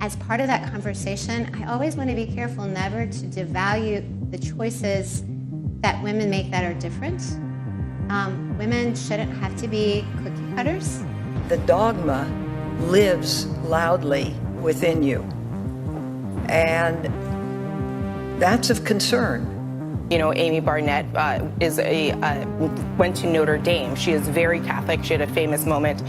As part of that conversation, I always want to be careful never to devalue the choices that women make that are different. Women shouldn't have to be cookie cutters. The dogma lives loudly within you, and that's of concern. You know, Amy Barnett went to Notre Dame. She is very Catholic. She had a famous moment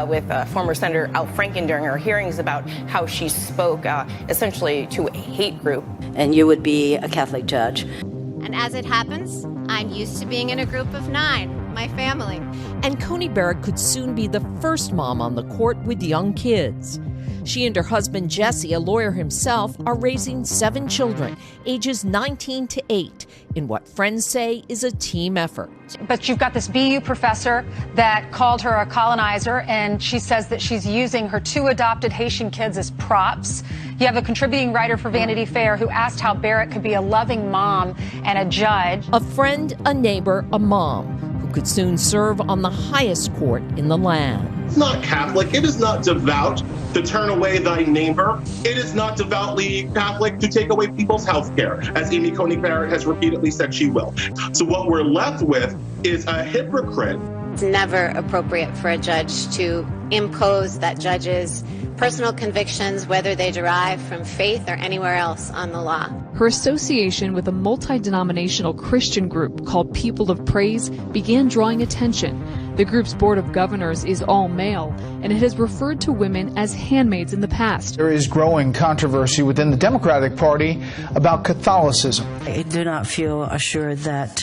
with former Senator Al Franken during her hearings about how she spoke essentially to a hate group. And you would be a Catholic judge. And as it happens, I'm used to being in a group of 9, my family. And Coney Barrett could soon be the first mom on the court with young kids. She and her husband, Jesse, a lawyer himself, are raising 7 children, ages 19 to 8, in what friends say is a team effort. But you've got this BU professor that called her a colonizer, and she says that she's using her 2 adopted Haitian kids as props. You have a contributing writer for Vanity Fair who asked how Barrett could be a loving mom and a judge. A friend, a neighbor, a mom, who could soon serve on the highest court in the land. It's not Catholic. It is not devout to turn away thy neighbor. It is not devoutly Catholic to take away people's health care, as Amy Coney Barrett has repeatedly said she will. So what we're left with is a hypocrite. It's never appropriate for a judge to impose that judge's personal convictions, whether they derive from faith or anywhere else on the law. Her association with a multi-denominational Christian group called People of Praise began drawing attention. The group's board of governors is all male, and it has referred to women as handmaids in the past. There is growing controversy within the Democratic Party about Catholicism. I do not feel assured that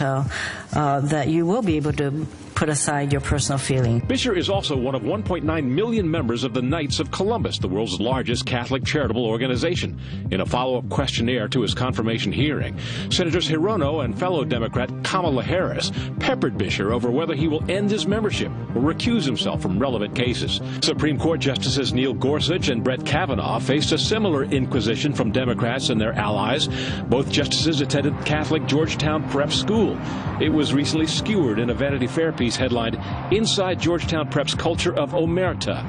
that you will be able to put aside your personal feeling. Bisher is also one of 1.9 million members of the Knights of Columbus, the world's largest Catholic charitable organization. In a follow-up questionnaire to his confirmation hearing, Senators Hirono and fellow Democrat Kamala Harris peppered Bisher over whether he will end his membership or recuse himself from relevant cases. Supreme Court Justices Neil Gorsuch and Brett Kavanaugh faced a similar inquisition from Democrats and their allies. Both justices attended Catholic Georgetown Prep School. It was recently skewered in a Vanity Fair piece headlined, "Inside Georgetown Prep's Culture of Omerta."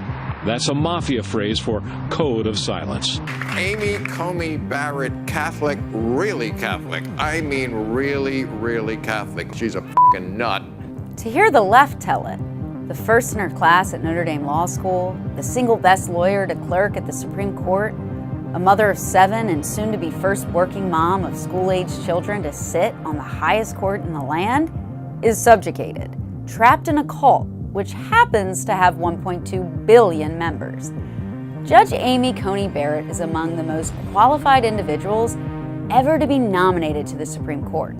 That's a mafia phrase for code of silence. Amy Coney Barrett, Catholic, really Catholic. I mean really, really Catholic. She's a fucking nut. To hear the left tell it, the first in her class at Notre Dame Law School, the single best lawyer to clerk at the Supreme Court, a mother of 7 and soon to be first working mom of school-aged children to sit on the highest court in the land, is subjugated. Trapped in a cult, which happens to have 1.2 billion members. Judge Amy Coney Barrett is among the most qualified individuals ever to be nominated to the Supreme Court.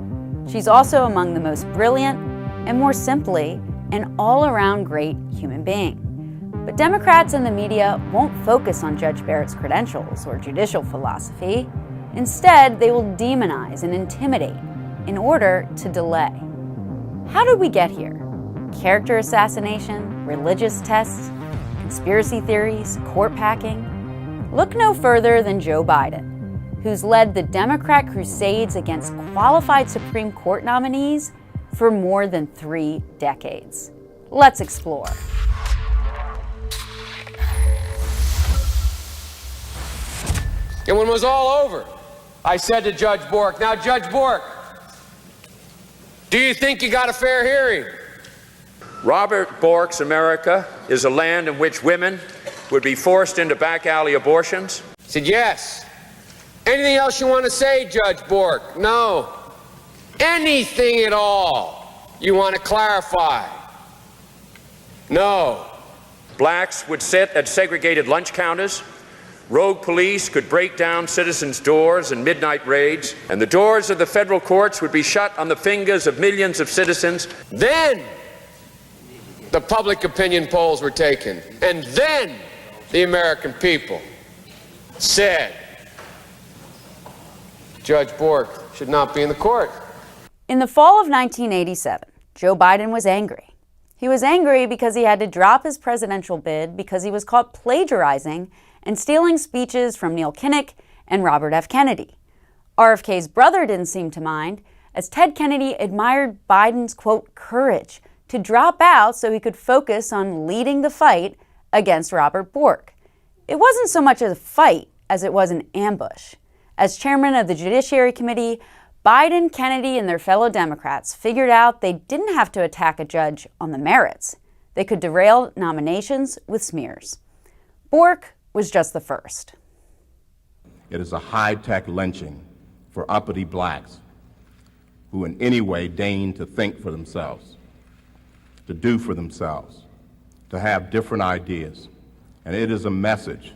She's also among the most brilliant and, more simply, an all-around great human being. But Democrats and the media won't focus on Judge Barrett's credentials or judicial philosophy. Instead, they will demonize and intimidate in order to delay. How did we get here? Character assassination, religious tests, conspiracy theories, court packing? Look no further than Joe Biden, who's led the Democrat crusades against qualified Supreme Court nominees for more than 3 decades. Let's explore. And when it was all over, I said to Judge Bork, "Now, Judge Bork, do you think you got a fair hearing?" Robert Bork's America is a land in which women would be forced into back alley abortions. I said, "Yes." "Anything else you want to say, Judge Bork?" "No." "Anything at all you want to clarify?" "No." Blacks would sit at segregated lunch counters. Rogue police could break down citizens' doors in midnight raids, and the doors of the federal courts would be shut on the fingers of millions of citizens. Then the public opinion polls were taken, and then the American people said Judge Bork should not be in the court. In the fall of 1987, Joe Biden was angry. He was angry because he had to drop his presidential bid because he was caught plagiarizing and stealing speeches from Neil Kinnock and Robert F. Kennedy. RFK's brother didn't seem to mind, as Ted Kennedy admired Biden's, quote, courage to drop out so he could focus on leading the fight against Robert Bork. It wasn't so much a fight as it was an ambush. As chairman of the Judiciary Committee, Biden, Kennedy, and their fellow Democrats figured out they didn't have to attack a judge on the merits. They could derail nominations with smears. Bork was just the first. It is a high-tech lynching for uppity blacks who in any way deign to think for themselves, to do for themselves, to have different ideas. And it is a message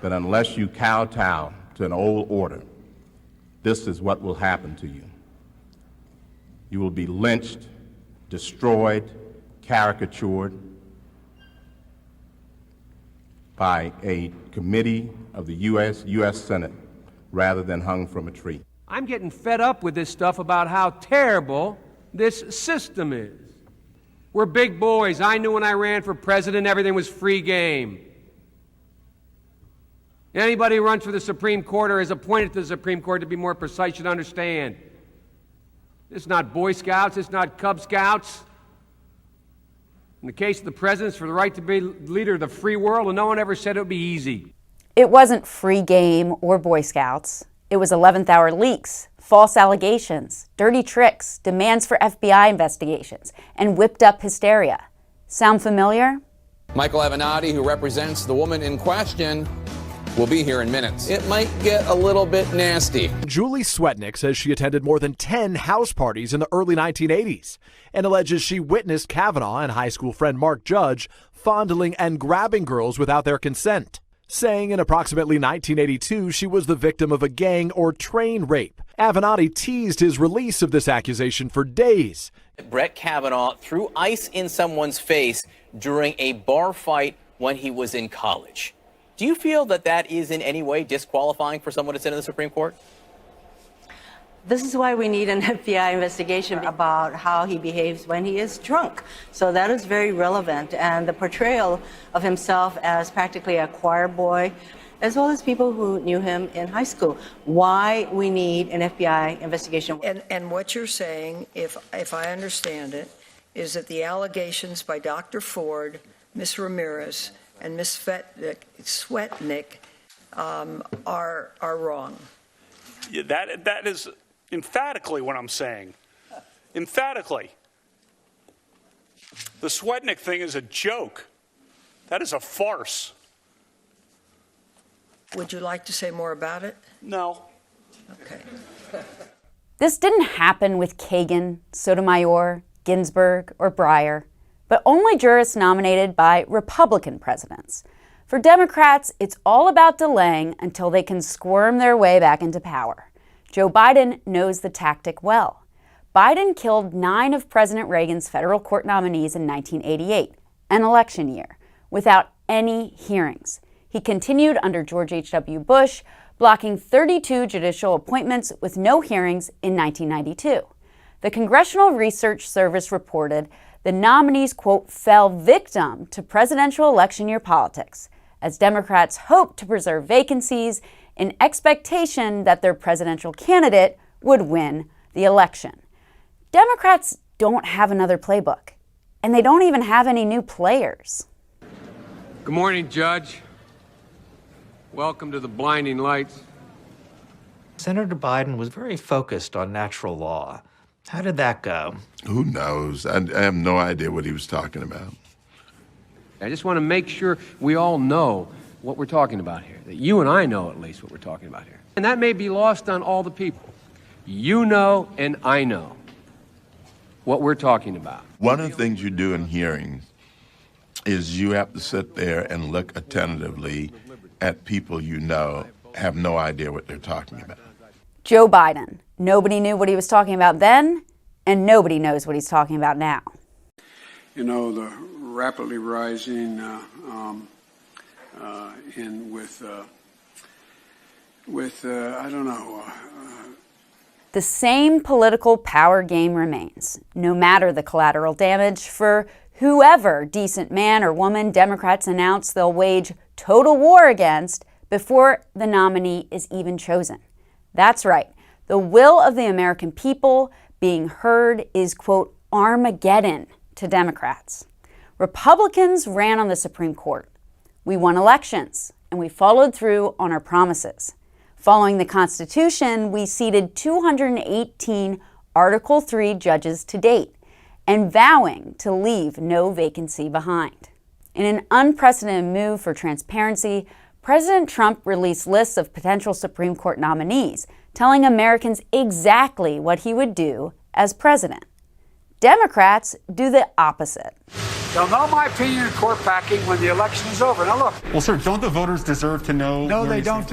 that unless you kowtow to an old order, this is what will happen to you. You will be lynched, destroyed, caricatured by a committee of the U.S. Senate rather than hung from a tree. I'm getting fed up with this stuff about how terrible this system is. We're big boys. I knew when I ran for president, everything was free game. Anybody who runs for the Supreme Court or is appointed to the Supreme Court, to be more precise, should understand. It's not Boy Scouts, it's not Cub Scouts. In the case of the presidents, for the right to be leader of the free world, and no one ever said it would be easy. It wasn't free game or Boy Scouts. It was 11th hour leaks, false allegations, dirty tricks, demands for FBI investigations, and whipped up hysteria. Sound familiar? Michael Avenatti, who represents the woman in question, will be here in minutes. It might get a little bit nasty. Julie Swetnick says she attended more than 10 house parties in the early 1980s and alleges she witnessed Kavanaugh and high school friend Mark Judge fondling and grabbing girls without their consent, saying in approximately 1982 she was the victim of a gang or train rape. Avenatti teased his release of this accusation for days. Brett Kavanaugh threw ice in someone's face during a bar fight when he was in college. Do you feel that that is in any way disqualifying for someone to sit in the Supreme Court? This is why we need an FBI investigation about how he behaves when he is drunk. So that is very relevant. And the portrayal of himself as practically a choir boy, as well as people who knew him in high school. Why we need an FBI investigation. And what you're saying, if I understand it, is that the allegations by Dr. Ford, Ms. Ramirez, and Ms. Swetnick are wrong. Yeah, that is emphatically what I'm saying. Emphatically. The Swetnick thing is a joke. That is a farce. Would you like to say more about it? No. Okay. This didn't happen with Kagan, Sotomayor, Ginsburg, or Breyer, but only jurists nominated by Republican presidents. For Democrats, it's all about delaying until they can squirm their way back into power. Joe Biden knows the tactic well. Biden killed 9 of President Reagan's federal court nominees in 1988, an election year, without any hearings. He continued under George H.W. Bush, blocking 32 judicial appointments with no hearings in 1992. The Congressional Research Service reported the nominees, quote, fell victim to presidential election year politics, as Democrats hoped to preserve vacancies in expectation that their presidential candidate would win the election. Democrats don't have another playbook, and they don't even have any new players. Good morning, Judge. Welcome to the blinding lights. Senator Biden was very focused on natural law. How did that go? Who knows? I have no idea what he was talking about. I just want to make sure we all know what we're talking about here, that you and I know at least what we're talking about here. And that may be lost on all the people. You know and I know what we're talking about. One of the things you do in hearings is you have to sit there and look attentively at people you know have no idea what they're talking about. Joe Biden. Nobody knew what he was talking about then, and nobody knows what he's talking about now. You know, the rapidly rising I don't know. The same political power game remains, no matter the collateral damage, for whoever decent man or woman Democrats announce they'll wage total war against before the nominee is even chosen. That's right. The will of the American people being heard is, quote, Armageddon to Democrats. Republicans ran on the Supreme Court. We won elections, and we followed through on our promises. Following the Constitution, we seated 218 Article 3 judges to date, and vowing to leave no vacancy behind. In an unprecedented move for transparency, President Trump released lists of potential Supreme Court nominees, telling Americans exactly what he would do as president. Democrats do the opposite. They'll know my opinion in court packing when the election is over. Now look. Well, sir, don't the voters deserve to know? No, they don't.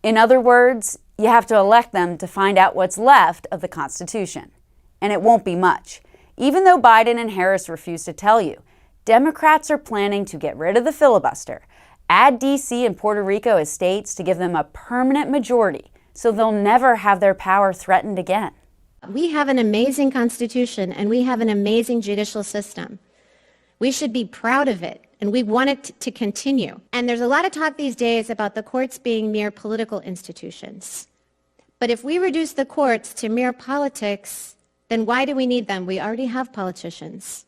In other words, you have to elect them to find out what's left of the Constitution. And it won't be much. Even though Biden and Harris refuse to tell you, Democrats are planning to get rid of the filibuster, add D.C. and Puerto Rico as states to give them a permanent majority, so they'll never have their power threatened again. We have an amazing Constitution and we have an amazing judicial system. We should be proud of it, and we want it to continue. And there's a lot of talk these days about the courts being mere political institutions. But if we reduce the courts to mere politics, then why do we need them? We already have politicians.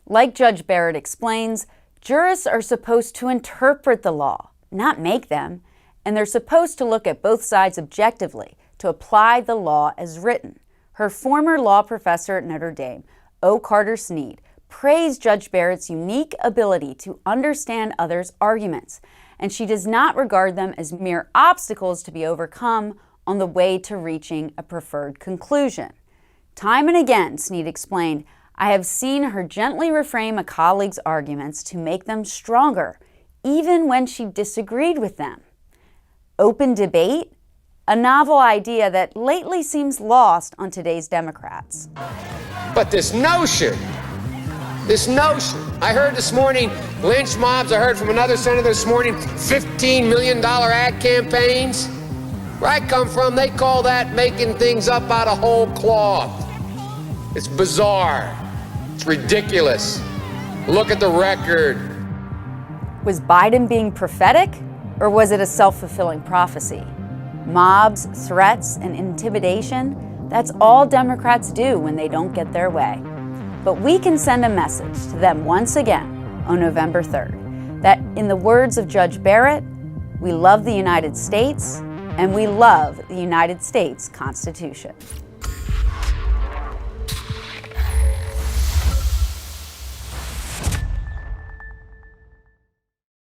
Like Judge Barrett explains, jurists are supposed to interpret the law, not make them, and they're supposed to look at both sides objectively to apply the law as written. Her former law professor at Notre Dame, O. Carter Snead, praised Judge Barrett's unique ability to understand others' arguments, and she does not regard them as mere obstacles to be overcome on the way to reaching a preferred conclusion. Time and again, Snead explained, I have seen her gently reframe a colleague's arguments to make them stronger, even when she disagreed with them. Open debate? A novel idea that lately seems lost on today's Democrats. But this notion, I heard this morning, lynch mobs, I heard from another senator this morning, $15 million ad campaigns. Where I come from, they call that making things up out of whole cloth. It's bizarre. It's ridiculous. Look at the record. Was Biden being prophetic, or was it a self-fulfilling prophecy? Mobs, threats, and intimidation, that's all Democrats do when they don't get their way. But we can send a message to them once again on November 3rd, that in the words of Judge Barrett, we love the United States and we love the United States Constitution.